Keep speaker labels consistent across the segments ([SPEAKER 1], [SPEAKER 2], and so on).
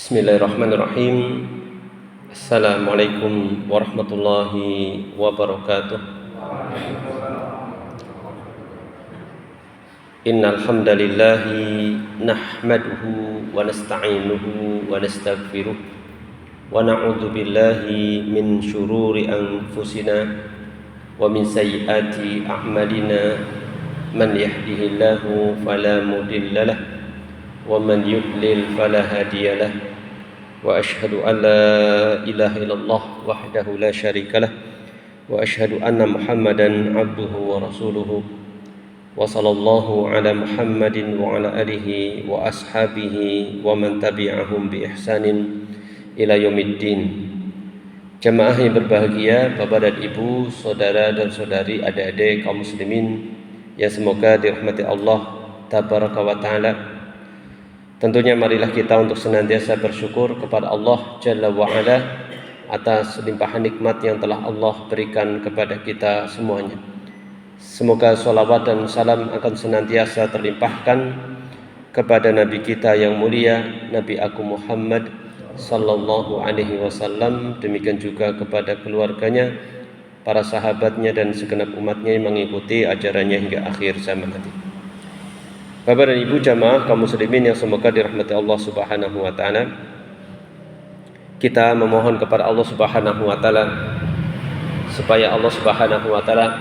[SPEAKER 1] Bismillahirrahmanirrahim. Assalamualaikum warahmatullahi wabarakatuh. Innal hamdalillahi nahmaduhu wa nasta'inuhu wa nastaghfiruh wa na'udzu billahi min shururi anfusina wa min sayyiati a'malina. Man yahdihillahu fala mudilla lahu wa man yudlil fala hadiya lahu. Wa ashhadu an la ilaha illallah wahdahu la syarika lah wa ashhadu anna Muhammadan abduhu wa rasuluhu wa sallallahu ala Muhammadin wa ala alihi wa ashabihi wa man tabi'ahum bi ihsanin ila yaumiddin. Jamaah yang berbahagia, Bapak dan Ibu, saudara dan saudari, adik-adik kaum muslimin yang semoga dirahmati Allah tabaraka wa taala. Tentunya marilah kita untuk senantiasa bersyukur kepada Allah Jalla wa'ala atas limpahan nikmat yang telah Allah berikan kepada kita semuanya. Semoga sholawat dan salam akan senantiasa terlimpahkan kepada Nabi kita yang mulia, Nabi Agung Muhammad sallallahu alaihi wasallam. Demikian juga kepada keluarganya, para sahabatnya dan segenap umatnya yang mengikuti ajarannya hingga akhir zaman nanti. Bapak dan Ibu jamaah kaum muslimin yang semoga dirahmati Allah Subhanahu wa taala. Kita memohon kepada Allah Subhanahu wa taala supaya Allah Subhanahu wa taala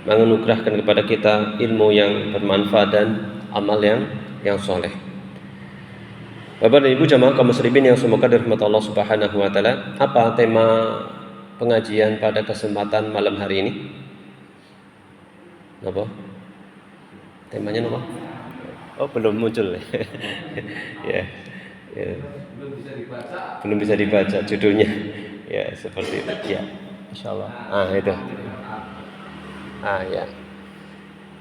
[SPEAKER 1] menganugerahkan kepada kita ilmu yang bermanfaat dan amal yang soleh. Bapak dan Ibu jamaah kaum muslimin yang semoga dirahmati Allah Subhanahu wa taala, apa tema pengajian pada kesempatan malam hari ini? Apa? Temanya apa? Oh, belum muncul. ya. Belum bisa dibaca judulnya. Ya, seperti itu. Ya, insyaallah. Itu. Ya.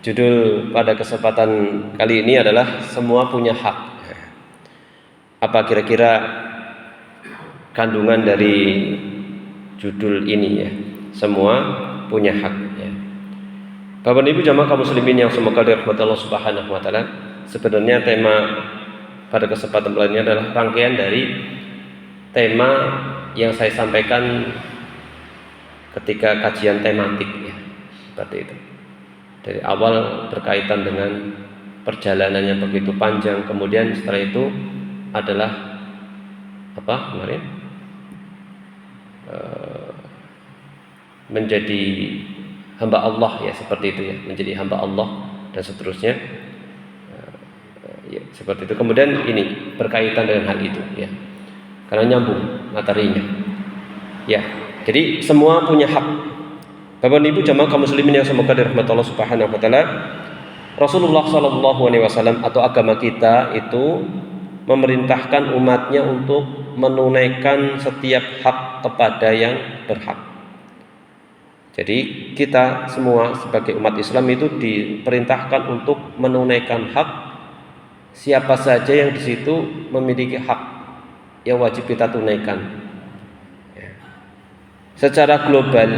[SPEAKER 1] Judul pada kesempatan kali ini adalah semua punya hak. Apa kira-kira kandungan dari judul ini ya? Semua punya hak ya. Bapak dan Ibu jamaah kaum muslimin yang semoga dirahmati Allah Subhanahu wa taala. Sebenarnya tema pada kesempatan kali ini adalah rangkaian dari tema yang saya sampaikan ketika kajian tematik ya. Seperti itu. Dari awal berkaitan dengan perjalanan yang begitu panjang, kemudian setelah itu adalah apa kemarin? Menjadi hamba Allah ya, seperti itu ya, menjadi hamba Allah dan seterusnya. Ya, seperti itu. Kemudian ini berkaitan dengan hal itu ya, karena nyambung materinya ya. Jadi semua punya hak. Bapak dan Ibu jamaah kaum muslimin yang semoga dirahmati Allah Subhanahu wa taala. Rasulullah sallallahu alaihi wasallam atau agama kita itu memerintahkan umatnya untuk menunaikan setiap hak kepada yang berhak. Jadi kita semua sebagai umat Islam itu diperintahkan untuk menunaikan hak. Siapa saja yang di situ memiliki hak yang wajib kita tunaikan. Ya. Secara global,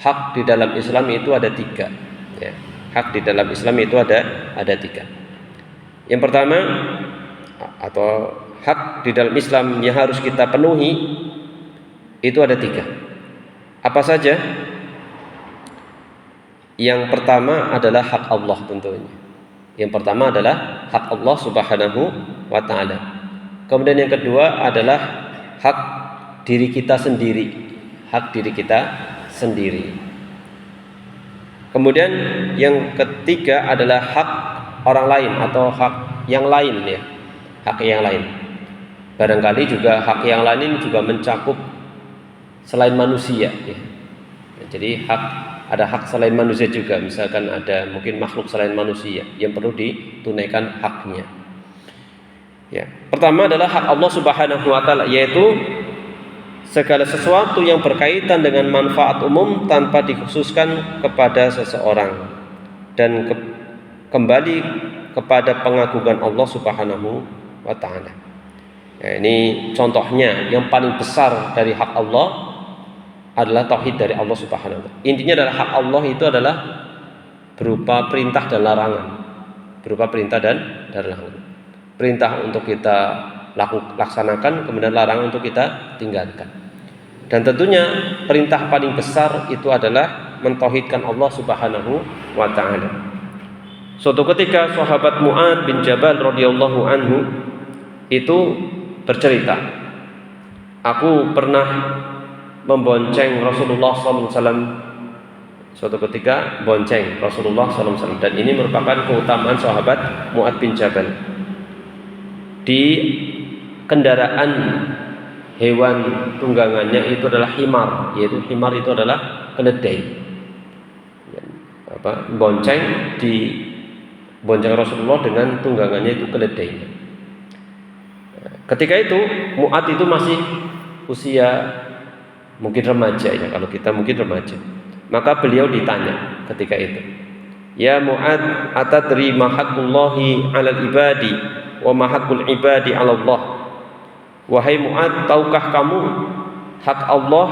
[SPEAKER 1] hak di dalam Islam itu ada 3. Ya. Hak di dalam Islam itu ada 3. Yang pertama, atau hak di dalam Islam yang harus kita penuhi itu ada 3. Apa saja? Yang pertama adalah hak Allah tentunya. Yang pertama adalah hak Allah Subhanahu wa taala. Kemudian yang kedua adalah hak diri kita sendiri. Hak diri kita sendiri. Kemudian yang ketiga adalah hak orang lain atau hak yang lain ya. Hak yang lain. Barangkali juga hak yang lain ini juga mencakup selain manusia ya. Jadi ada hak selain manusia juga, misalkan ada mungkin makhluk selain manusia yang perlu ditunaikan haknya. Ya. Pertama adalah hak Allah Subhanahu wa taala, yaitu segala sesuatu yang berkaitan dengan manfaat umum tanpa dikhususkan kepada seseorang dan kembali kepada pengagungan Allah Subhanahu wa taala. Ya, ini contohnya yang paling besar dari hak Allah adalah tauhid dari Allah Subhanahu wa taala. Intinya adalah hak Allah itu adalah berupa perintah dan larangan. Berupa perintah dan larangan. Perintah untuk kita laksanakan, kemudian larangan untuk kita tinggalkan. Dan tentunya perintah paling besar itu adalah mentauhidkan Allah Subhanahu wa taala. Suatu ketika sahabat Mu'ad bin Jabal radhiyallahu anhu itu bercerita, aku pernah membonceng Rasulullah SAW. Suatu ketika bonceng Rasulullah SAW, dan ini merupakan keutamaan sahabat Mu'ad bin Jabal. Di kendaraan hewan tunggangannya itu adalah himar, yaitu himar itu adalah keledai. Bonceng Rasulullah dengan tunggangannya itu keledainya. Ketika itu Mu'ad itu masih usia mungkin remaja ya, kalau kita mungkin remaja. Maka beliau ditanya ketika itu, "Ya Mu'ad, atadri ma haqqullahi 'alal ibadi wa ma haqqul ibadi 'ala Allah?" Wahai Mu'ad, tahukah kamu hak Allah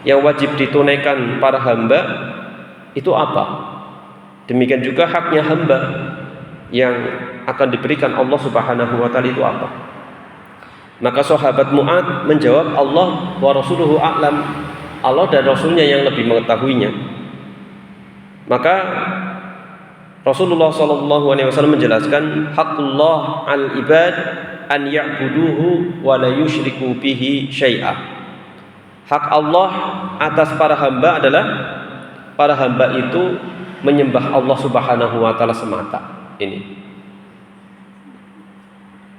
[SPEAKER 1] yang wajib ditunaikan para hamba itu apa? Demikian juga haknya hamba yang akan diberikan Allah Subhanahu wa taala itu apa? Maka sahabat Mu'ad menjawab, Allah wa rasuluhu a'lam. Allah dan Rasulnya yang lebih mengetahuinya. Maka Rasulullah SAW menjelaskan, haqqullah al-ibad an ya'buduhu wa la yusyriku bihi syai'a. Hak Allah atas para hamba adalah para hamba itu menyembah Allah Subhanahu wa taala semata. Ini.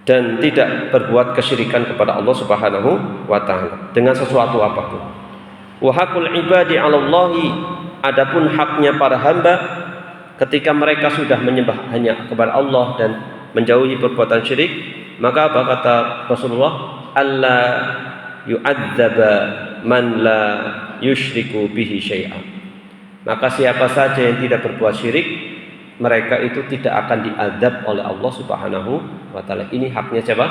[SPEAKER 1] Dan tidak berbuat kesyirikan kepada Allah Subhanahu wa taala dengan sesuatu apapun. Wa haqqul ibadi 'ala Allahi, adapun haknya para hamba ketika mereka sudah menyembah hanya kepada Allah dan menjauhi perbuatan syirik, maka apa kata Rasulullah? Allah yu'adzaba man la yusyriku bihi syai'an. Maka siapa saja yang tidak berbuat syirik, mereka itu tidak akan diazab oleh Allah Subhanahu wa taala. Ini haknya siapa?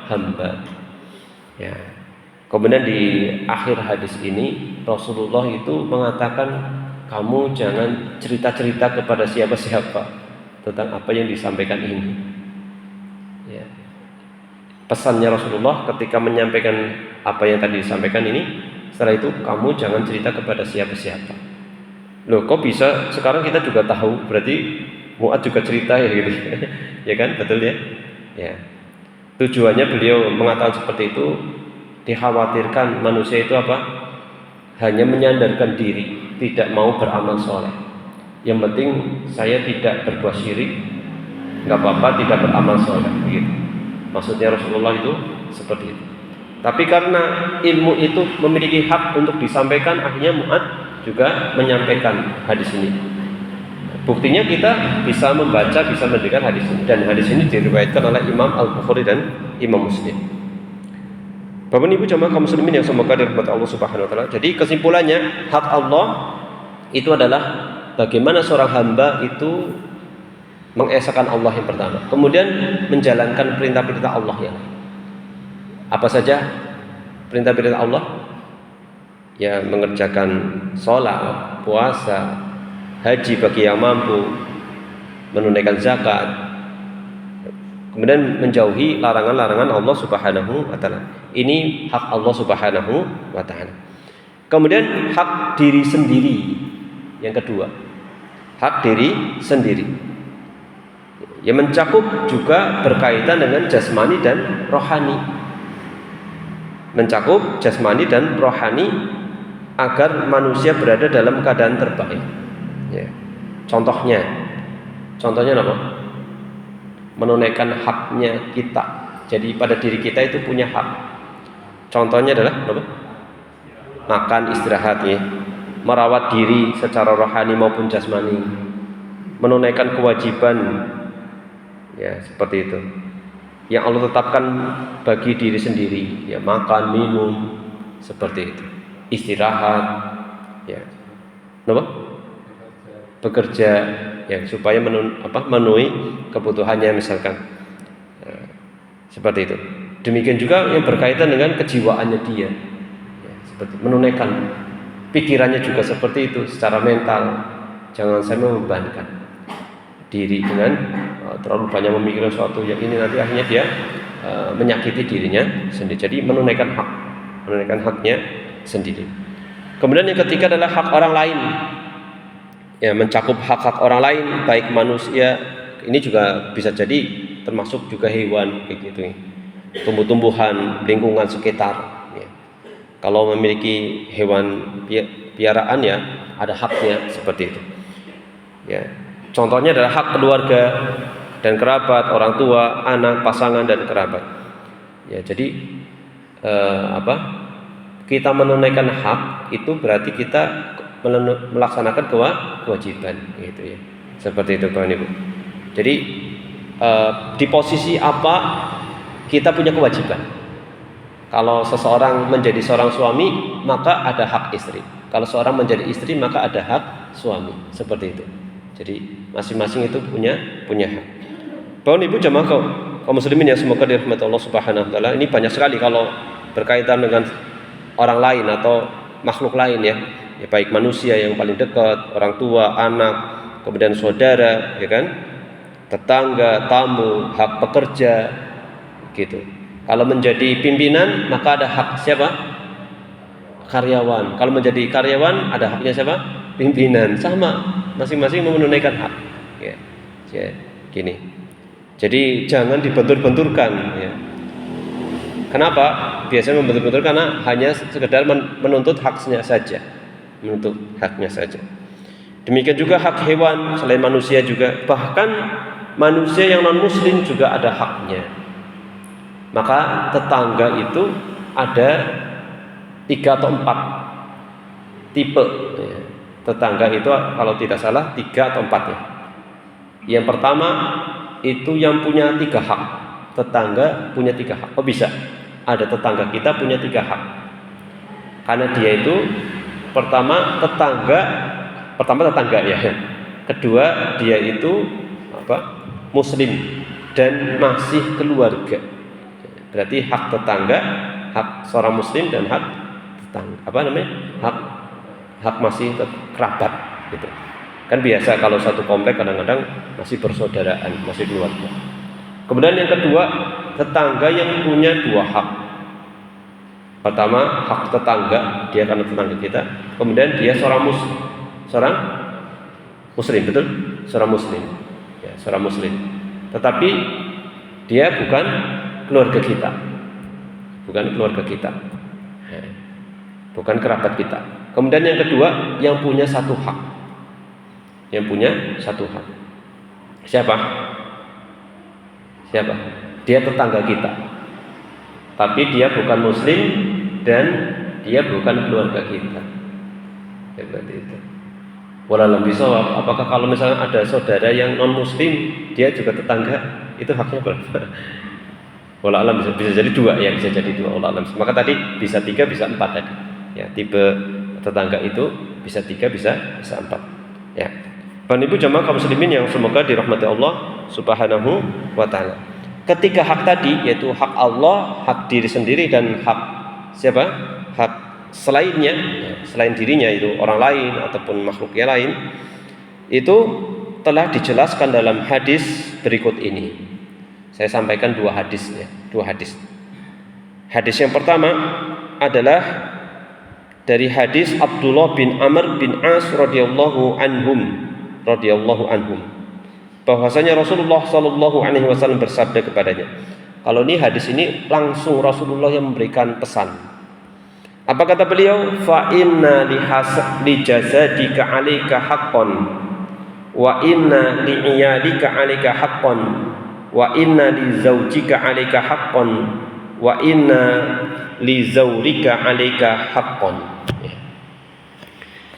[SPEAKER 1] Hamba. Ya. Kemudian di akhir hadis ini Rasulullah itu mengatakan, kamu jangan cerita-cerita kepada siapa-siapa tentang apa yang disampaikan ini. Ya. Pesannya Rasulullah ketika menyampaikan apa yang tadi disampaikan ini, setelah itu kamu jangan cerita kepada siapa-siapa. Loh, kok bisa? Sekarang kita juga tahu, berarti Mu'ad juga cerita ya gitu. Ya kan? Betul ya? Ya. Tujuannya beliau mengatakan seperti itu, dikhawatirkan manusia itu apa? Hanya menyandarkan diri, tidak mau beramal soleh. Yang penting saya tidak berbuat syirik, nggak apa-apa, tidak beramal soleh. Begitu. Maksudnya Rasulullah itu seperti itu. Tapi karena ilmu itu memiliki hak untuk disampaikan, akhirnya Mu'ad juga menyampaikan hadis ini. Buktinya kita bisa membaca, bisa mendengar hadis ini, dan hadis ini diriwayatkan oleh Imam Al-Bukhari dan Imam Muslim. Bapak Ibu jamaah kaum muslimin yang semoga dirahmati Allah Subhanahu wa taala. Jadi kesimpulannya, hak Allah itu adalah bagaimana seorang hamba itu mengesahkan Allah yang pertama, kemudian menjalankan perintah-perintah Allah yang lain. Apa saja perintah-perintah Allah? Ya, mengerjakan sholat, puasa, haji bagi yang mampu, menunaikan zakat, kemudian menjauhi larangan-larangan Allah Subhanahu wa taala. Ini hak Allah Subhanahu wa taala. Kemudian hak diri sendiri. Yang kedua, hak diri sendiri. Yang mencakup juga berkaitan dengan jasmani dan rohani. Mencakup jasmani dan rohani agar manusia berada dalam keadaan terbaik. Ya. Contohnya apa? Menunaikan haknya kita. Jadi pada diri kita itu punya hak. Contohnya adalah apa? Makan, istirahat, ya. Merawat diri secara rohani maupun jasmani, menunaikan kewajiban, ya seperti itu. Yang Allah tetapkan bagi diri sendiri, ya makan, minum, seperti itu. Istirahat, ya. Apa? Bekerja, ya supaya memenuhi kebutuhannya misalkan, ya, seperti itu. Demikian juga yang berkaitan dengan kejiwaannya dia, ya, seperti menunaikan pikirannya juga seperti itu secara mental. Jangan sampai membebankan diri dengan terlalu banyak memikirkan sesuatu yang ini nanti akhirnya dia menyakiti dirinya sendiri. Jadi menunaikan haknya sendiri. Kemudian yang ketiga adalah hak orang lain. Ya, mencakup hak-hak orang lain, baik manusia, ini juga bisa jadi termasuk juga hewan kayak gitu. Tumbuh-tumbuhan, lingkungan sekitar. Ya. Kalau memiliki hewan piaraan ya ada haknya seperti itu. Ya. Contohnya adalah hak keluarga dan kerabat, orang tua, anak, pasangan dan kerabat. Ya, jadi kita menunaikan hak itu berarti kita melaksanakan kewajiban, gitu ya. Seperti itu kawan ibu. Jadi di posisi apa kita punya kewajiban. Kalau seseorang menjadi seorang suami maka ada hak istri. Kalau seorang menjadi istri maka ada hak suami. Seperti itu. Jadi masing-masing itu punya hak. Kawan ibu jamaah kaum muslimin yang semoga dirahmati Allah Subhanahu wa taala, ini banyak sekali kalau berkaitan dengan orang lain atau makhluk lain ya, baik manusia yang paling dekat, orang tua, anak, kemudian saudara, ya kan, tetangga, tamu, hak pekerja, gitu. Kalau menjadi pimpinan maka ada hak siapa? Karyawan. Kalau menjadi karyawan ada haknya siapa? Pimpinan. Sama, masing-masing menunaikan hak. Ya, gini. Jadi jangan dibentur-benturkan. Ya. Kenapa? Biasanya membentur-bentur karena hanya sekedar menuntut haknya saja. Demikian juga hak hewan selain manusia juga. Bahkan manusia yang non-muslim juga ada haknya. Maka tetangga itu ada 3 atau 4 tipe. Tetangga itu kalau tidak salah 3 atau 4 ya. Yang pertama itu yang punya 3 hak. Tetangga punya 3 hak. Oh bisa. Ada tetangga kita punya 3 hak. Karena dia itu pertama tetangga ya. Kedua dia itu muslim dan masih keluarga. Berarti hak tetangga, hak seorang muslim dan hak tetangga. Hak masih kerabat gitu. Kan biasa kalau satu komplek kadang-kadang masih persaudaraan, masih keluarga. Kemudian yang kedua, tetangga yang punya 2 hak. Pertama, hak tetangga, dia karena tetangga kita. Kemudian dia seorang muslim, betul? Seorang muslim. Ya, seorang muslim. Tetapi dia bukan keluarga kita. Bukan kerabat kita. Kemudian yang kedua, yang punya 1 hak. Siapa? Dia tetangga kita. Tapi dia bukan muslim dan dia bukan keluarga kita. Seperti itu. Walau bisa, apakah kalau misalnya ada saudara yang non muslim, dia juga tetangga, itu haknya berapa? Walau alam bisa jadi 2 ya, bisa jadi 2. Walau alam. Maka tadi bisa 3, bisa 4 tadi. Ya, tipe tetangga itu bisa 3, bisa 4. Ya. Bapak Ibu jamaah kaum muslimin yang semoga dirahmati Allah Subhanahu wa taala. Ketiga hak tadi, yaitu hak Allah, hak diri sendiri dan hak siapa? Hak selainnya, selain dirinya itu orang lain ataupun makhluk yang lain, itu telah dijelaskan dalam hadis berikut ini. Saya sampaikan 2 hadis ya, 2 hadis. Hadis yang pertama adalah dari hadis Abdullah bin Amr bin As radhiyallahu anhum, bahwasanya Rasulullah sallallahu alaihi wasallam bersabda kepadanya. Kalau ini hadis ini langsung Rasulullah yang memberikan pesan. Apa kata beliau? Fa inna li jasadika 'alaika haqqan wa inna li 'iyalika 'alaika haqqan wa inna li zaujika 'alaika haqqan wa inna li zaurika 'alaika haqqan.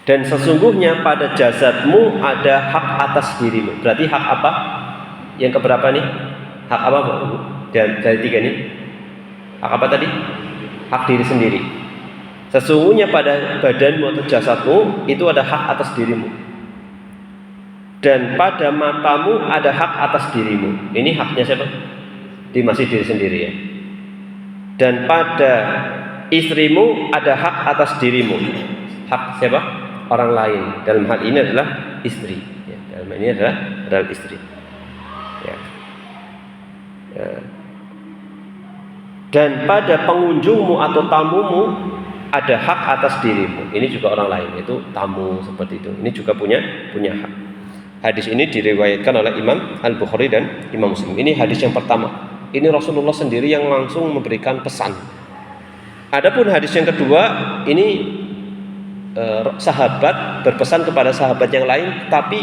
[SPEAKER 1] Dan sesungguhnya pada jasadmu ada hak atas dirimu. Berarti hak apa? Yang keberapa nih? Hak apa Bu? Dan dari 3 nih. Hak apa tadi? Hak diri sendiri. Sesungguhnya pada badanmu atau jasadmu itu ada hak atas dirimu. Dan pada matamu ada hak atas dirimu. Ini haknya siapa? Masih diri sendiri ya. Dan pada istrimu ada hak atas dirimu. Hak siapa? Orang lain. Dalam hal ini adalah istri. Ya, dalam hal ini adalah istri. Ya. Ya. Dan pada pengunjungmu atau tamumu ada hak atas dirimu. Ini juga orang lain, itu tamu seperti itu. Ini juga punya hak. Hadis ini diriwayatkan oleh Imam Al-Bukhari dan Imam Muslim. Ini hadis yang pertama. Ini Rasulullah sendiri yang langsung memberikan pesan. Adapun hadis yang kedua, ini sahabat berpesan kepada sahabat yang lain, tapi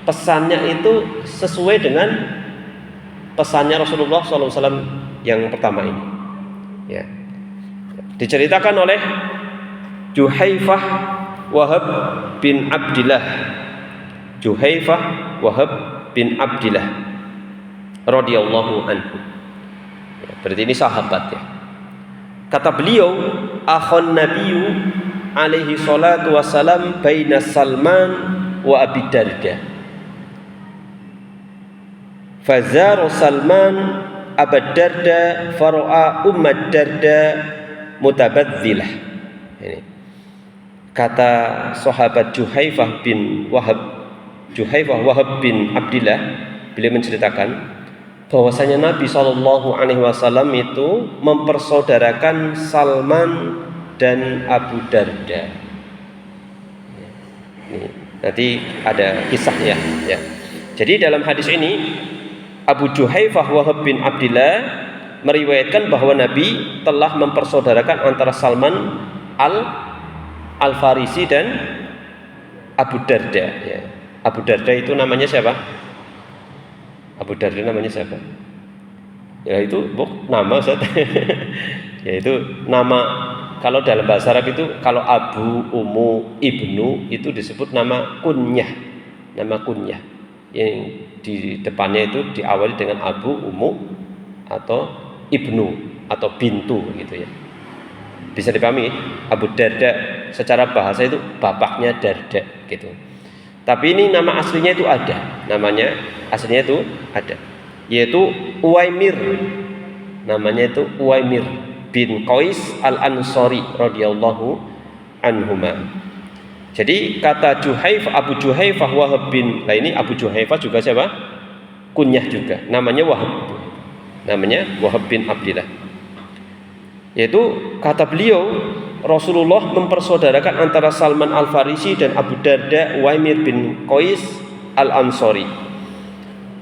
[SPEAKER 1] pesannya itu sesuai dengan pesannya Rasulullah SAW yang pertama ini. Ya. Diceritakan oleh Juhaifah Wahab bin Abdillah. Juhaifah Wahab bin Abdillah radhiyallahu anhu. Ya, berarti ini sahabat ya. Kata beliau, akhon nabiyyu alaihi salatu wassalam baina Salman wa Abi Darda. Fazara Salman Abu Darda fara'a Ummad Darda mutabadzilah. Ini kata sahabat Juhaifah Wahab bin Abdillah, beliau menceritakan bahwasanya Nabi SAW itu mempersaudarakan Salman dan Abu Darda. Ini, nanti ada kisahnya ya. Jadi dalam hadis ini Abu Juhaifah Wahab bin Abdillah meriwayatkan bahwa Nabi telah mempersaudarakan antara Salman Al-Farisi dan Abu Darda ya. Abu Darda itu namanya siapa? Abu Darda namanya siapa? Ya itu nama Ustaz. Ya itu nama, kalau dalam bahasa Arab itu kalau Abu, Ummu, Ibnu itu disebut nama kunyah. Nama kunyah. Yang di depannya itu diawali dengan Abu, Ummu atau Ibnu atau bintu gitu ya. Bisa dipahami, Abu Darda secara bahasa itu bapaknya Darda gitu. Tapi ini nama aslinya itu ada. Namanya aslinya itu ada, yaitu Uwaimir. Namanya itu Uwaimir bin Qais Al-Ansari radhiyallahu anhuma. Jadi kata Abu Juhaifah Wahab bin, nah ini Abu Juhaifah juga siapa? Kunyah juga. Namanya Wahab bin Abdillah. Yaitu kata beliau, Rasulullah mempersaudarakan antara Salman Al-Farisi dan Abu Darda Uwaimir bin Qais Al-Ansari.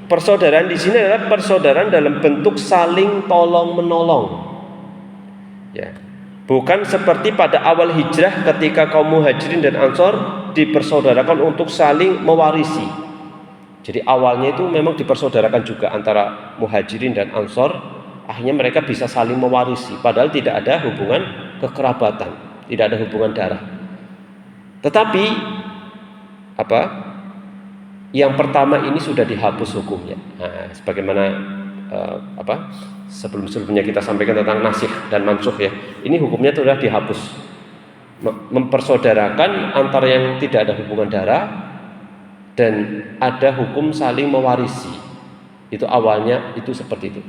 [SPEAKER 1] Persaudaraan di sini adalah persaudaraan dalam bentuk saling tolong menolong. Ya. Bukan seperti pada awal hijrah ketika kaum Muhajirin dan Ansor dipersaudarakan untuk saling mewarisi. Jadi awalnya itu memang dipersaudarakan juga antara Muhajirin dan Ansor, akhirnya mereka bisa saling mewarisi padahal tidak ada hubungan kekerabatan, tidak ada hubungan darah. Tetapi yang pertama ini sudah dihapus hukumnya. Nah, sebagaimana sebelum-sebelumnya kita sampaikan tentang nasikh dan mansukh ya. Ini hukumnya sudah dihapus. Mempersaudarakan antara yang tidak ada hubungan darah dan ada hukum saling mewarisi. Itu awalnya itu seperti itu.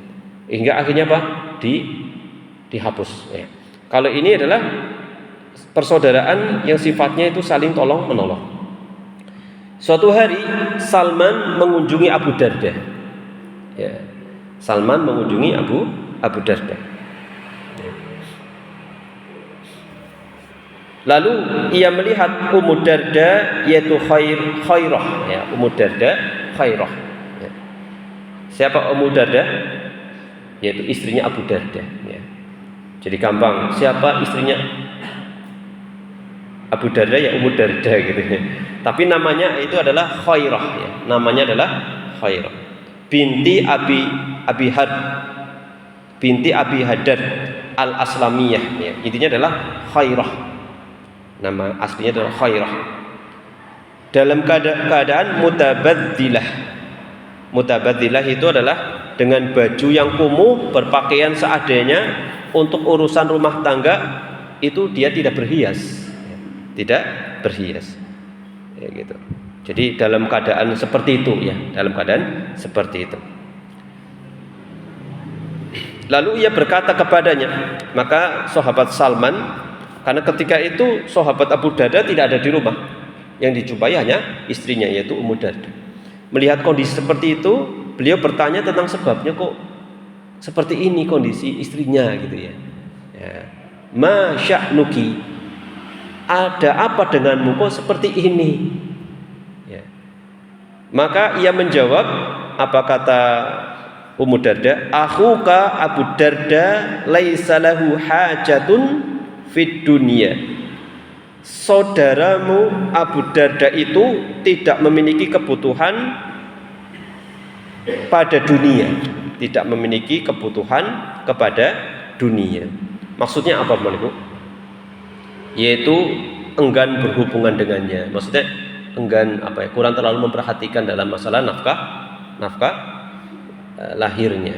[SPEAKER 1] Hingga akhirnya dihapus ya. Kalau ini adalah persaudaraan yang sifatnya itu saling tolong menolong. Suatu hari Salman mengunjungi Abu Darda. Ya. Salman mengunjungi Abu Darda. Ya. Lalu ia melihat Ummu Darda yaitu Khairah. Ya, Ummu Darda Khairah. Ya. Siapa Ummu Darda? Yaitu istrinya Abu Darda. Ya. Jadi gampang, siapa istrinya Abu Darda ya Ummu Darda gitu ya. Tapi namanya itu adalah Khairah ya. Namanya adalah Khairah binti Abi Hadar Al-Aslamiyah ya. Intinya adalah Khairah. Nama aslinya adalah Khairah. Dalam keadaan mutabadzilah. Mutabadzilah itu adalah dengan baju yang kumuh, berpakaian seadanya untuk urusan rumah tangga, itu dia tidak berhias. Tidak berhias. Ya gitu. Jadi dalam keadaan seperti itu ya, dalam keadaan seperti itu. Lalu ia berkata kepadanya, maka sahabat Salman, karena ketika itu sahabat Abu Darda tidak ada di rumah, yang dijumpai hanya istrinya yaitu Ummu Darda. Melihat kondisi seperti itu, beliau bertanya tentang sebabnya kok seperti ini kondisi istrinya gitu ya. Ma sya'nuki, ada apa denganmu kok seperti ini ya. Maka ia menjawab, apa kata Ummu Darda, akhuka Abu Darda laisa lahu hajatun fid dunya, saudaramu Abu Darda itu tidak memiliki kebutuhan pada dunia, tidak memiliki kebutuhan kepada dunia. Maksudnya apa, Ibu? Yaitu enggan berhubungan dengannya. Maksudnya enggan kurang terlalu memperhatikan dalam masalah nafkah lahirnya,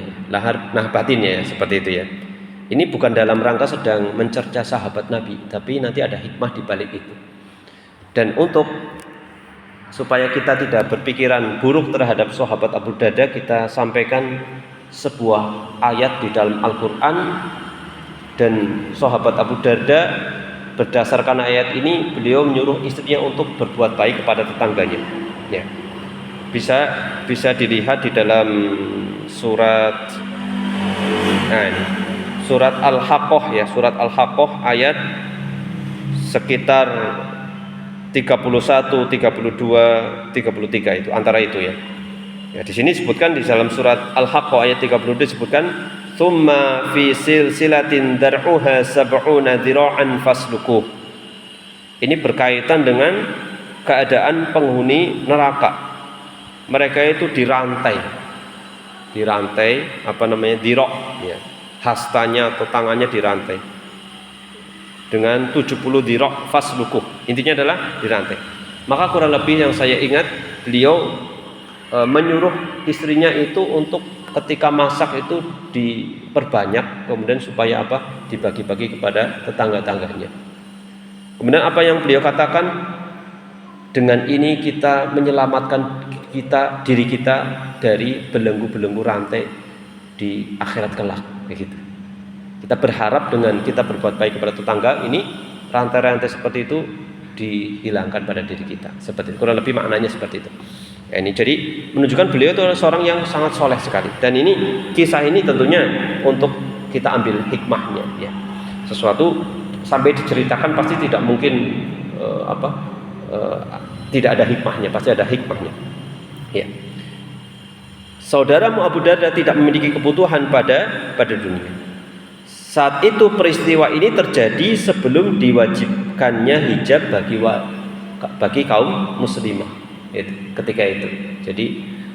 [SPEAKER 1] batinnya, seperti itu ya. Ini bukan dalam rangka sedang mencerca sahabat Nabi, tapi nanti ada hikmah di balik itu. Dan untuk supaya kita tidak berpikiran buruk terhadap sahabat Abu Darda, kita sampaikan sebuah ayat di dalam Al-Quran. Dan sahabat Abu Darda, berdasarkan ayat ini, beliau menyuruh istrinya untuk berbuat baik kepada tetangganya ya. Bisa dilihat di dalam surat surat Al-Haqqah ya, surat Al-Haqqah ayat sekitar 31, 32, 33 itu, antara itu ya. Ya, di sini disebutkan di dalam surat Al-Haqqah ayat 32 disebutkan thumma fi silsilatin dar'uha sab'una dhira'an faslukuh. Ini berkaitan dengan keadaan penghuni neraka. Mereka itu dirantai dhira' ya. Hastanya atau tangannya dirantai dengan 70 dhira' faslukuh. Intinya adalah dirantai. Maka kurang lebih yang saya ingat, beliau menyuruh istrinya itu untuk ketika masak itu diperbanyak, kemudian supaya dibagi-bagi kepada tetangga-tangganya. Kemudian apa yang beliau katakan, dengan ini kita menyelamatkan diri kita dari belenggu-belenggu rantai di akhirat kelak, begitu. Kita berharap dengan kita berbuat baik kepada tetangga ini, rantai-rantai seperti itu dihilangkan pada diri kita. Seperti itu. Kurang lebih maknanya seperti itu. Ya, ini jadi menunjukkan beliau itu adalah seorang yang sangat soleh sekali. Dan ini kisah ini tentunya untuk kita ambil hikmahnya ya. Sesuatu sampai diceritakan pasti tidak mungkin tidak ada hikmahnya, pasti ada hikmahnya. Ya. Saudaramu Abu Darda tidak memiliki kebutuhan pada dunia. Saat itu peristiwa ini terjadi sebelum diwajibkannya hijab bagi kaum muslimah. Ketika itu, jadi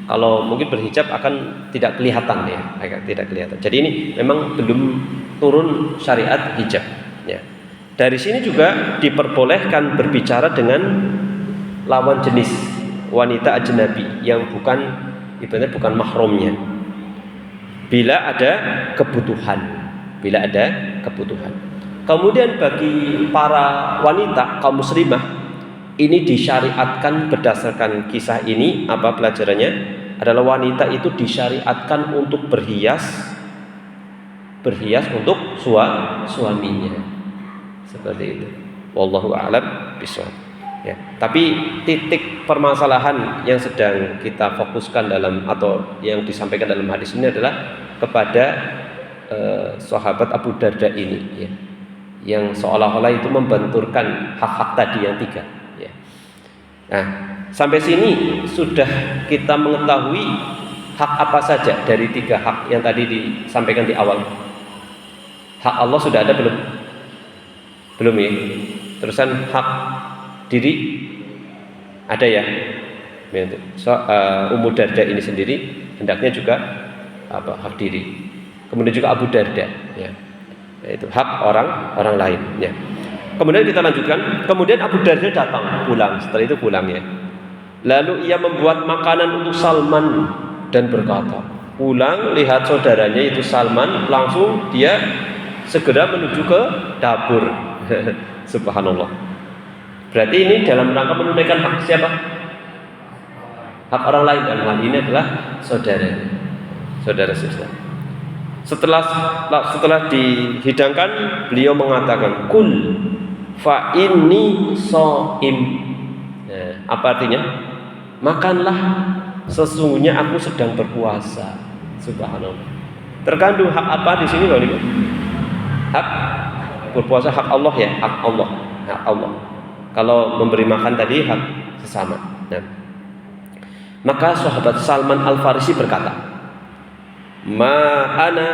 [SPEAKER 1] kalau mungkin berhijab akan tidak kelihatan ya, tidak kelihatan. Jadi ini memang belum turun syariat hijab. Ya. Dari sini juga diperbolehkan berbicara dengan lawan jenis wanita ajnabi yang bukan mahramnya, bila ada kebutuhan. Kemudian bagi para wanita kaum muslimah, ini disyariatkan berdasarkan kisah ini, pelajarannya adalah wanita itu disyariatkan untuk berhias untuk suaminya, seperti itu. Wallahu a'lam bishawab. Ya, tapi titik permasalahan yang sedang kita fokuskan atau yang disampaikan dalam hadis ini adalah kepada sahabat Abu Darda ini ya, yang seolah-olah itu membenturkan hak-hak tadi yang 3. Nah, sampai sini sudah kita mengetahui hak apa saja dari 3 hak yang tadi disampaikan di awal. Hak Allah sudah ada belum? Belum ya. Terusan hak diri ada ya. Ummu Darda ini sendiri hendaknya juga hak diri. Kemudian juga Abu Darda ya. Yaitu hak orang lain ya. Kemudian kita lanjutkan. Kemudian Abu Darda pulang. Setelah itu pulang ya. Lalu ia membuat makanan untuk Salman dan berkata, pulang lihat saudaranya itu Salman, langsung dia segera menuju ke dapur. Subhanallah. Berarti ini dalam rangka menunaikan hak siapa? Hak orang lain, dan hal ini adalah saudara. Setelah dihidangkan, beliau mengatakan, kul fa inni shaim. Nah, apa artinya? Makanlah, sesungguhnya aku sedang berpuasa. Subhanallah. Terkandung hak apa di sini, Bapak Ibu? Hak berpuasa, hak Allah ya, hak Allah, hak Allah. Kalau memberi makan tadi hak sesama. Nah, maka sahabat Salman Al Farisi berkata, "Ma ana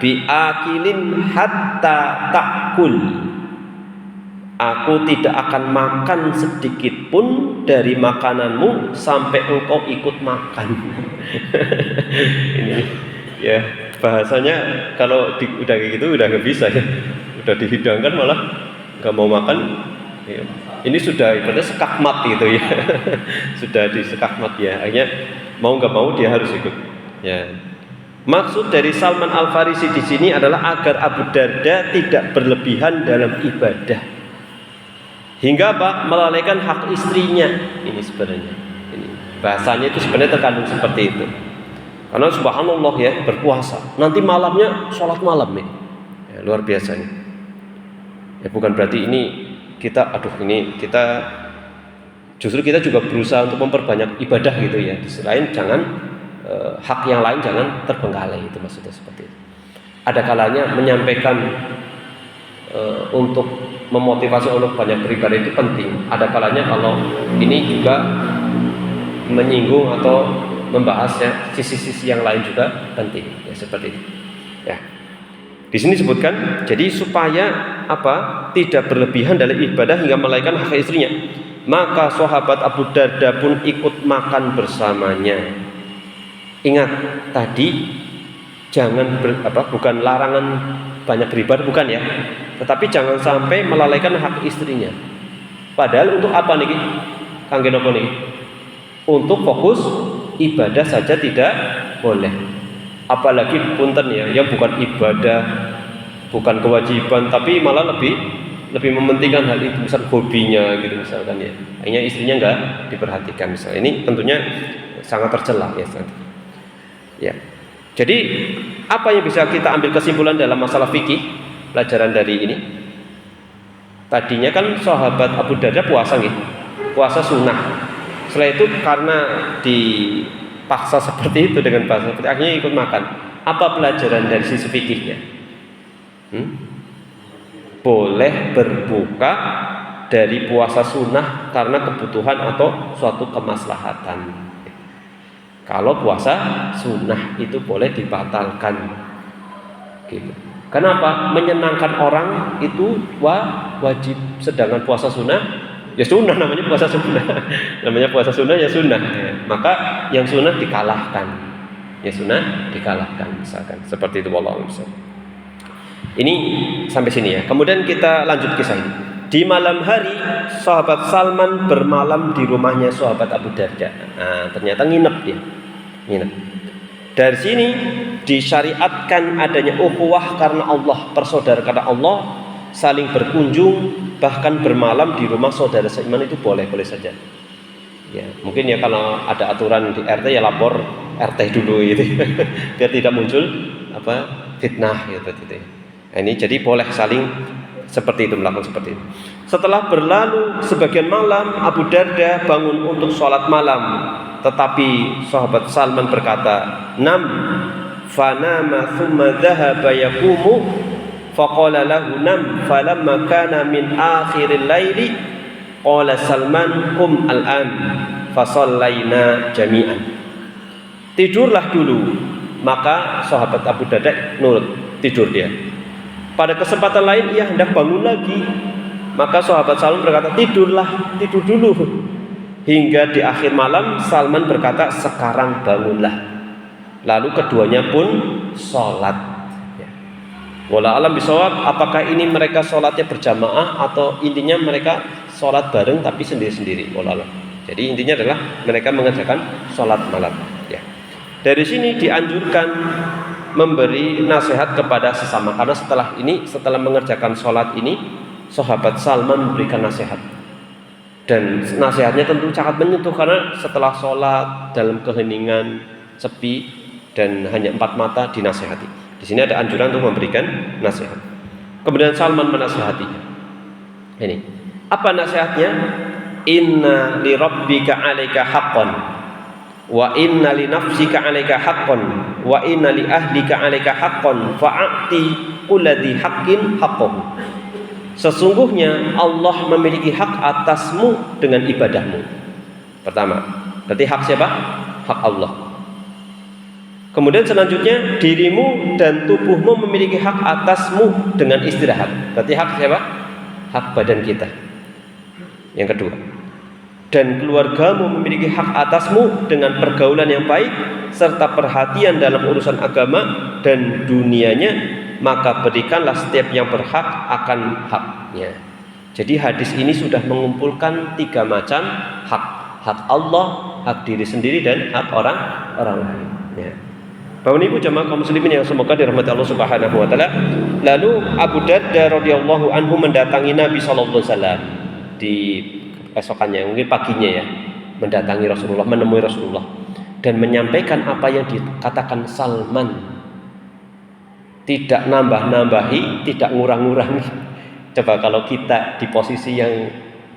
[SPEAKER 1] biakilin hatta takul." Aku tidak akan makan sedikit pun dari makananmu sampai engkau ikut makan. Ini ya bahasanya kalau udah kayak gitu udah nggak bisa ya. Udah dihidangkan malah nggak mau makan. Ya. Ini sudah ibaratnya sekakmat gitu ya. Sudah disekakmat ya. Akhirnya mau nggak mau dia harus ikut. Ya. Maksud dari Salman Al Farisi di sini adalah agar Abu Darda tidak berlebihan dalam ibadah. Hingga apa? Melalaikan hak istrinya. Ini sebenarnya. Ini bahasanya itu sebenarnya terkandung seperti itu. Karena subhanallah ya, berpuasa. Nanti malamnya sholat malam nih. Ya, luar biasa nih. Ya bukan berarti ini kita justru kita juga berusaha untuk memperbanyak ibadah gitu ya. Di sisi lain jangan hak yang lain jangan terbengkalai, itu maksudnya seperti itu. Ada kalanya menyampaikan untuk memotivasi untuk banyak beribadah itu penting. Ada kalanya kalau ini juga menyinggung atau membahas ya sisi-sisi yang lain juga penting ya, seperti itu. Ya. Di sini disebutkan jadi supaya apa? Tidak berlebihan dalam ibadah hingga melalaikan hak istrinya. Maka sahabat Abu Darda pun ikut makan bersamanya. Ingat tadi jangan bukan larangan banyak beribadah, bukan ya, tetapi jangan sampai melalaikan hak istrinya. Padahal untuk apa nih kangge napa nih? Untuk fokus ibadah saja tidak boleh. Apalagi punten ya, yang bukan ibadah, bukan kewajiban, tapi malah lebih mementingkan hal itu, misal hobinya gitu misalkan ya. Akhirnya istrinya enggak diperhatikan misalnya. Ini tentunya sangat tercela ya. Ya. Jadi apa yang bisa kita ambil kesimpulan dalam masalah fikih pelajaran dari ini? Tadinya kan sahabat Abu Darda puasa nih, puasa sunnah. Setelah itu karena dipaksa seperti itu dengan bahasa seperti akhirnya ikut makan. Apa pelajaran dari sisi fikihnya? Boleh berbuka dari puasa sunnah karena kebutuhan atau suatu kemaslahatan. Kalau puasa sunnah itu boleh dibatalkan, gitu. Kenapa? Menyenangkan orang itu wajib, sedangkan puasa sunnah ya sunnah, namanya puasa sunnah, namanya puasa sunnah ya sunnah. Maka yang sunnah dikalahkan, ya sunnah dikalahkan, misalkan seperti itu. Wallahu a'lam. Ini sampai sini ya. Kemudian kita lanjut kisah ini. Di malam hari sahabat Salman bermalam di rumahnya sahabat Abu Darda. Nah, ternyata nginep dia. Nginep. Dari sini disyariatkan adanya ukhuwah karena Allah, persaudaraan karena Allah, saling berkunjung, bahkan bermalam di rumah saudara seiman itu boleh saja. Ya, mungkin ya kalau ada aturan di RT ya lapor RT dulu gitu. Biar tidak muncul fitnah gitu. Nah, ini jadi boleh saling seperti itu, melakukan seperti itu. Setelah berlalu sebagian malam, Abu Darda bangun untuk sholat malam. Tetapi sahabat Salman berkata, "Nam fanama thumma dhahaba yaqumu faqala lahu nam falamma kana min akhiril laili qala Salman qum al-an fasallaina jami'an." Tidurlah dulu. Maka sahabat Abu Darda nurut, tidur dia. Pada kesempatan lain ia hendak bangun lagi. Maka sahabat Salman berkata, tidur dulu. Hingga di akhir malam Salman berkata, sekarang bangunlah. Lalu keduanya pun sholat. Wallahu a'lam bishawab. Apakah ini mereka sholatnya berjamaah atau intinya mereka sholat bareng tapi sendiri-sendiri? Wallahu a'lam. Jadi intinya adalah mereka mengerjakan sholat malam. Ya. Dari sini dianjurkan memberi nasihat kepada sesama, karena setelah mengerjakan sholat ini sahabat Salman memberikan nasihat, dan nasihatnya tentu sangat menyentuh karena setelah sholat dalam keheningan sepi dan hanya 4 mata dinasihati. Di sini ada anjuran untuk memberikan nasihat. Kemudian Salman menasihatinya. Ini apa nasihatnya? Inna li rabbika 'alaika haqqan wa inna li nafsika 'alaika haqqan wa inna li ahlika 'alaika haqqan fa'ati kulladzi haqqin haqqahu. Sesungguhnya Allah memiliki hak atasmu dengan ibadahmu. Pertama, berarti hak siapa? Hak Allah. Kemudian selanjutnya, dirimu dan tubuhmu memiliki hak atasmu dengan istirahat. Berarti hak siapa? Hak badan kita. Yang kedua, dan keluargamu memiliki hak atasmu dengan pergaulan yang baik serta perhatian dalam urusan agama dan dunianya, maka berikanlah setiap yang berhak akan haknya. Jadi hadis ini sudah mengumpulkan 3 macam hak: hak Allah, hak diri sendiri, dan hak orang lain. Ya. Bapak Ibu jamaah kaum muslimin yang semoga dirahmati Allah Subhanahu wa taala. Lalu Abu Darda radhiyallahu anhu mendatangi Nabi sallallahu alaihi wasallam di esokannya, mungkin paginya ya, mendatangi Rasulullah, menemui Rasulullah dan menyampaikan apa yang dikatakan Salman. Tidak nambah-nambahi, tidak ngurang-ngurangi. Coba kalau kita di posisi yang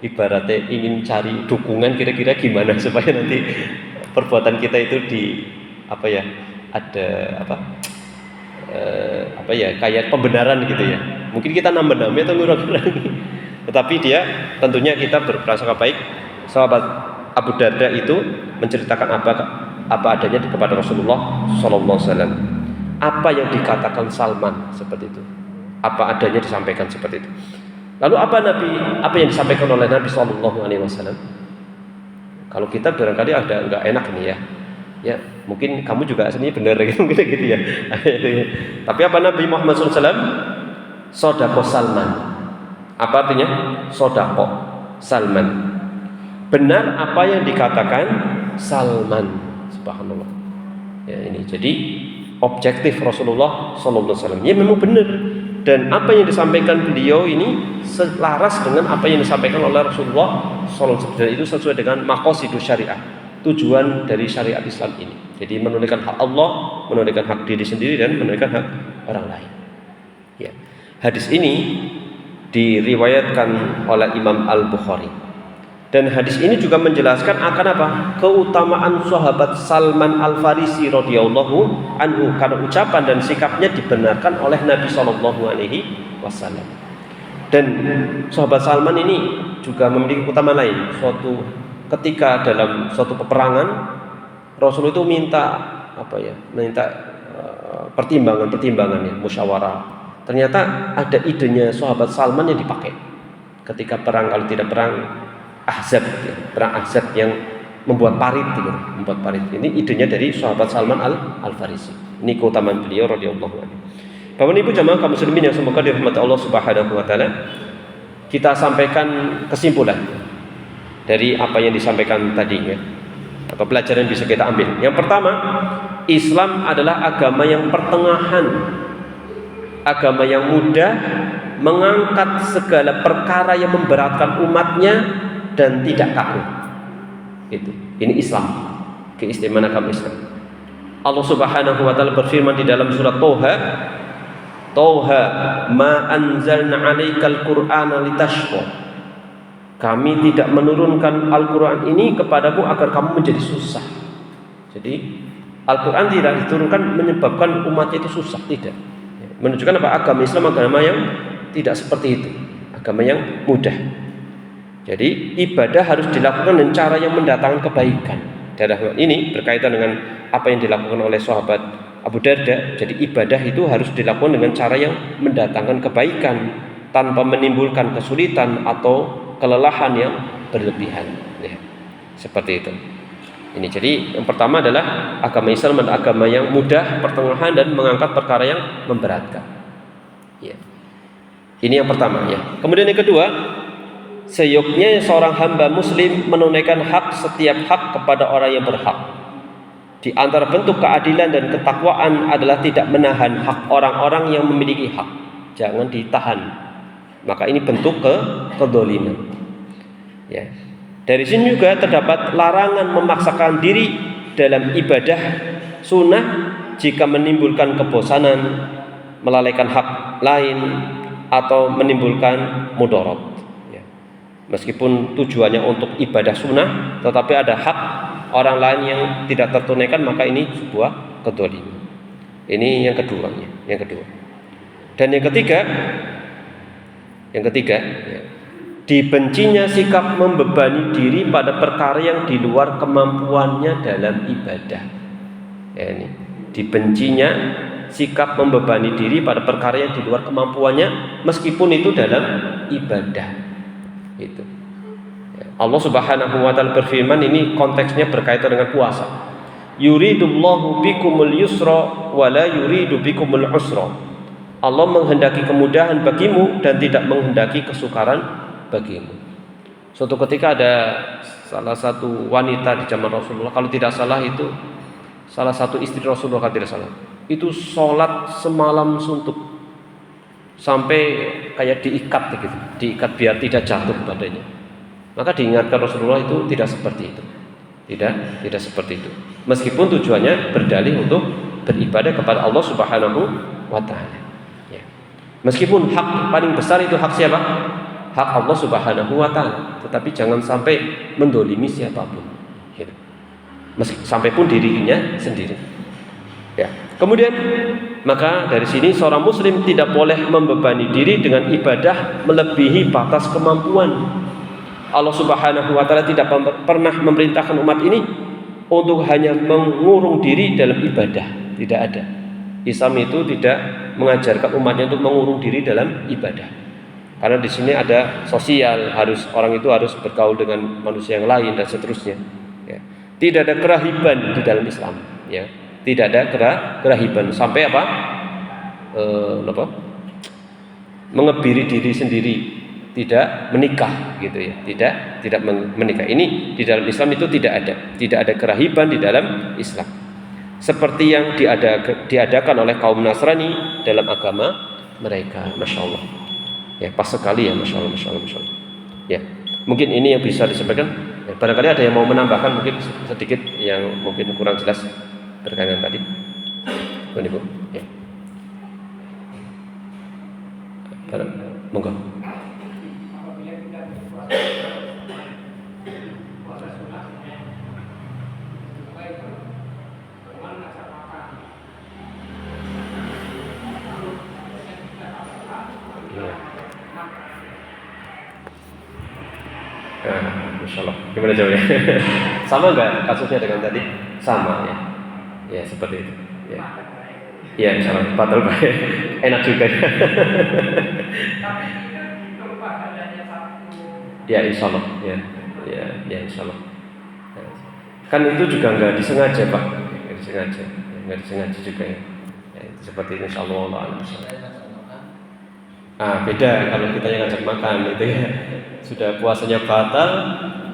[SPEAKER 1] ibaratnya ingin cari dukungan, kira-kira gimana supaya nanti perbuatan kita itu ada kayak pembenaran gitu ya. Mungkin kita nambah-nambah atau ngurang-ngurangi. Tetapi dia tentunya kita berprasangka baik. Sahabat Abu Darda itu menceritakan apa adanya kepada Rasulullah sallallahu alaihi wasallam. Apa yang dikatakan Salman seperti itu. Apa adanya disampaikan seperti itu. Lalu apa yang disampaikan oleh Nabi sallallahu alaihi wasallam? Kalau kita barangkali ada enggak enak nih ya. Ya, mungkin kamu juga aslinya benar gitu ya. Tapi apa Nabi Muhammad sallallahu alaihi wasallam? Sodaqo Salman. Apa artinya? Sodaqo Salman. Benar apa yang dikatakan Salman. Subhanallah. Ya, ini jadi objektif Rasulullah sallallahu alaihi wasallam. Ya memang benar, dan apa yang disampaikan beliau ini selaras dengan apa yang disampaikan oleh Rasulullah sallallahu alaihi wasallam. Itu sesuai dengan maqasidus syariah, tujuan dari syariat Islam ini. Jadi menunaikan hak Allah, menunaikan hak diri sendiri, dan menunaikan hak orang lain. Ya. Hadis ini diriwayatkan oleh Imam Al-Bukhari. Dan hadis ini juga menjelaskan akan apa? Keutamaan sahabat Salman Al-Farisi radhiyallahu anhu, karena ucapan dan sikapnya dibenarkan oleh Nabi sallallahu alaihi wasallam. Dan sahabat Salman ini juga memiliki keutamaan lain. Suatu ketika dalam suatu peperangan, Rasul itu minta pertimbangan, musyawarah. Ternyata ada idenya sahabat Salman yang dipakai ketika perang, kalau tidak perang perang Ahzab yang membuat parit. Ini idenya dari sahabat Salman Al-Farisi. Ini keutamaan beliau radhiyallahu anhu. Bapak Ibu jamaah kaum muslimin yang semoga dirahmati Allah Subhanahu wa taala, kita sampaikan kesimpulan dari apa yang disampaikan tadi ya, atau pelajaran bisa kita ambil. Yang pertama, Islam adalah agama yang pertengahan, agama yang mudah, mengangkat segala perkara yang memberatkan umatnya dan tidak kaku. Ini Islam, keistimewaan agama Islam. Allah Subhanahu wa taala berfirman di dalam surat Toha, ma anzalna 'alaikal qur'ana litashqa. Kami tidak menurunkan Al-Qur'an ini kepadamu agar kamu menjadi susah. Jadi Al-Qur'an tidak diturunkan menyebabkan umatnya itu susah, tidak. Menunjukkan apa? Agama Islam agama yang tidak seperti itu, agama yang mudah. Jadi ibadah harus dilakukan dengan cara yang mendatangkan kebaikan. Dan ini berkaitan dengan apa yang dilakukan oleh sahabat Abu Darda. Jadi ibadah itu harus dilakukan dengan cara yang mendatangkan kebaikan, tanpa menimbulkan kesulitan atau kelelahan yang berlebihan. Ya, seperti itu. Ini jadi yang pertama adalah agama Islam adalah agama yang mudah, pertengahan, dan mengangkat perkara yang memberatkan. Ya. Ini yang pertama ya. Kemudian yang kedua, seyoknya seorang hamba muslim menunaikan hak setiap hak kepada orang yang berhak. Di antara bentuk keadilan dan ketakwaan adalah tidak menahan hak orang-orang yang memiliki hak. Jangan ditahan. Maka ini bentuk kedzaliman. Ya. Dari sini juga terdapat larangan memaksakan diri dalam ibadah sunnah jika menimbulkan kebosanan, melalaikan hak lain, atau menimbulkan mudarat. Ya. Meskipun tujuannya untuk ibadah sunnah, tetapi ada hak orang lain yang tidak tertunaikan, maka ini sebuah kedzaliman. Ini yang kedua. Dan yang ketiga, ya, dibencinya sikap membebani diri pada perkara yang di luar kemampuannya dalam ibadah. Ya, ini dibencinya sikap membebani diri pada perkara yang di luar kemampuannya, meskipun itu dalam ibadah. Itu. Ya, Allah Subhanahu wa taala berfirman, ini konteksnya berkaitan dengan puasa. Yuridullahu bikumul yusra wa la yuridu bikumul usra. Allah menghendaki kemudahan bagimu dan tidak menghendaki kesukaran bagimu. Suatu ketika ada salah satu wanita di zaman Rasulullah, kalau tidak salah itu salah satu istri Rasulullah, kalau tidak salah, itu sholat semalam suntuk sampai kayak diikat gitu, diikat biar tidak jatuh badannya. Maka diingatkan Rasulullah itu tidak seperti itu, tidak seperti itu. Meskipun tujuannya berdalih untuk beribadah kepada Allah Subhanahu wa taala. Ya. Meskipun hak paling besar itu hak siapa? Hak Allah Subhanahu wa taala. Tetapi jangan sampai mendolimi siapapun. Gitu. Sampai pun dirinya sendiri. Ya. Kemudian maka dari sini seorang muslim tidak boleh membebani diri dengan ibadah melebihi batas kemampuan. Allah Subhanahu wa taala tidak pernah memerintahkan umat ini untuk hanya mengurung diri dalam ibadah. Tidak ada. Islam itu tidak mengajarkan umatnya untuk mengurung diri dalam ibadah. Karena di sini ada sosial, orang itu harus bergaul dengan manusia yang lain dan seterusnya. Ya. Tidak ada kerahiban di dalam Islam. Ya. Tidak ada kerahiban sampai mengebiri diri sendiri, tidak menikah gitu ya, tidak menikah. Ini di dalam Islam itu tidak ada kerahiban di dalam Islam. Seperti yang diadakan oleh kaum Nasrani dalam agama mereka, masya Allah. Ya, pas sekali ya, masya Allah. Ya, mungkin ini yang bisa disampaikan. Ya, barangkali ada yang mau menambahkan mungkin sedikit yang mungkin kurang jelas berkaitan tadi. Ibu, ya. Monggo. Insyaallah. Gimana jawabnya? Sama enggak kasusnya dengan tadi? Sama ya. Ya seperti itu. Ya. Ya insyaallah. Batal baik. Enak juga. Ya insyaallah. Ya insyaallah. Kan itu juga enggak disengaja Pak. Enggak disengaja juga ya. Ya seperti itu insyaallah Allah. Beda kalau kita yang ngajak makan itu ya. Sudah puasanya batal,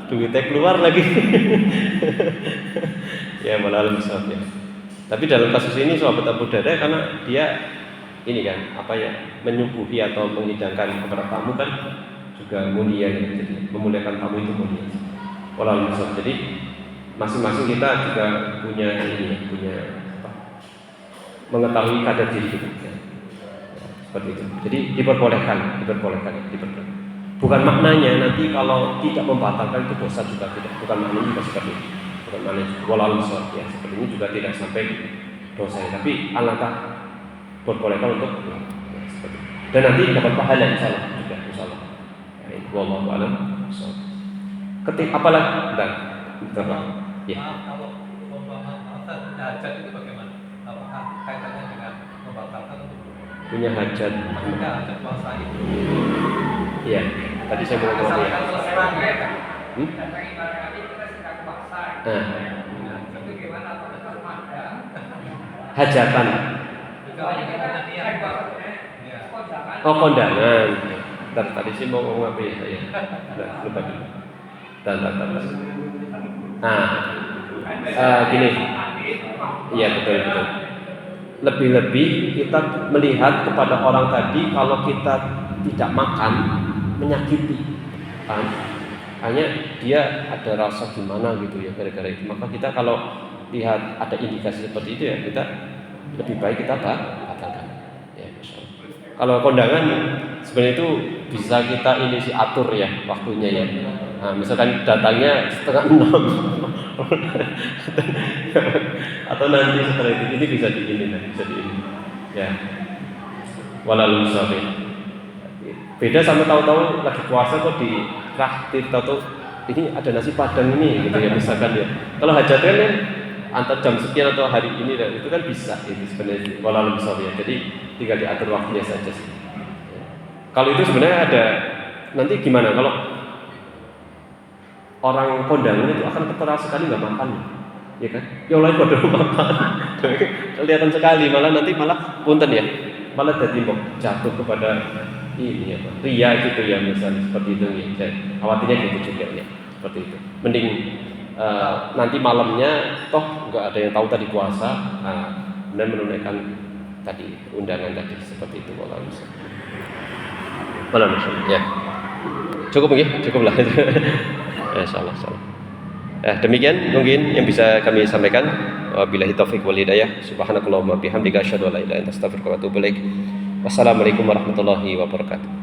[SPEAKER 1] duitnya keluar lagi. Ya malah misalnya. Tapi dalam kasus ini sahabat Abu Darda karena dia ini kan menyuguhi atau menghidangkan kepada tamu kan juga mulia gitu. Jadi memuliakan tamu itu mulia. Walau misal. Jadi masing-masing kita juga punya mengetahui kadar diri kita. Seperti itu. Jadi diperbolehkan. Bukan maknanya nanti kalau tidak membatalkan itu dosa juga tidak. Bukan maknanya juga seperti itu. Bukan maknanya walau ya seperti ini juga tidak sampai dosa. Tapi alangkah diperbolehkan untuk ya, seperti itu. Dan nanti dapat pahala insyaallah juga insyaallah. Ya, wallahu a'lam. Apalagi bentar. Ya.
[SPEAKER 2] Kalau hajat itu bagaimana? Apakah kaitannya dengan membatalkan
[SPEAKER 1] punya hajat?
[SPEAKER 2] Maksudnya hajat puasa itu.
[SPEAKER 1] Iya, tadi saya mau ngomong ya. Hajatan. Oh kondangan. Tadi sih mau ngomong apa ya? Lupa dulu. Gini. Iya betul. Lebih-lebih kita melihat kepada orang tadi kalau kita tidak makan menyakiti kan, hanya dia ada rasa gimana gitu ya gara-gara itu. Maka kita kalau lihat ada indikasi seperti itu ya kita lebih baik kita batalkan ya. Kalau kondangan sebenarnya itu bisa kita atur ya waktunya ya. Misalkan datangnya 5:30 atau nanti setelah itu ini bisa di ini, ya. Walal musafir. Beda sama tahu-tahu lagi puasa kok di traktir tahu ini ada nasi padang ini gitu ya misalkan ya. Kalau hajat kan antar jam sekian atau hari ini dan itu kan bisa itu sebenarnya walal musafir. Jadi tinggal diatur waktunya saja sih. Kalau itu sebenarnya ada nanti gimana kalau orang kondangan itu akan ketera sekali nggak makan, ya kan? Yang lain pada makan, kelihatan sekali malah punten ya, malah jadi jatuh kepada ini ya, ria gitu ya misalnya seperti itu ya. Khawatirnya gitu juga ya, seperti itu. Mending nanti malamnya toh nggak ada yang tahu tadi puasa, dan menunaikan tadi undangan tadi seperti itu kalau bisa. Malam ya. Cukup lah. Insyaallah. Demikian mungkin yang bisa kami sampaikan. Wabillahi taufiq wal hidayah. Subhanakallahumma bihamdika asyhadu an la ilaha illa anta astaghfiruka wa atubu ilaik. Wassalamualaikum warahmatullahi wabarakatuh.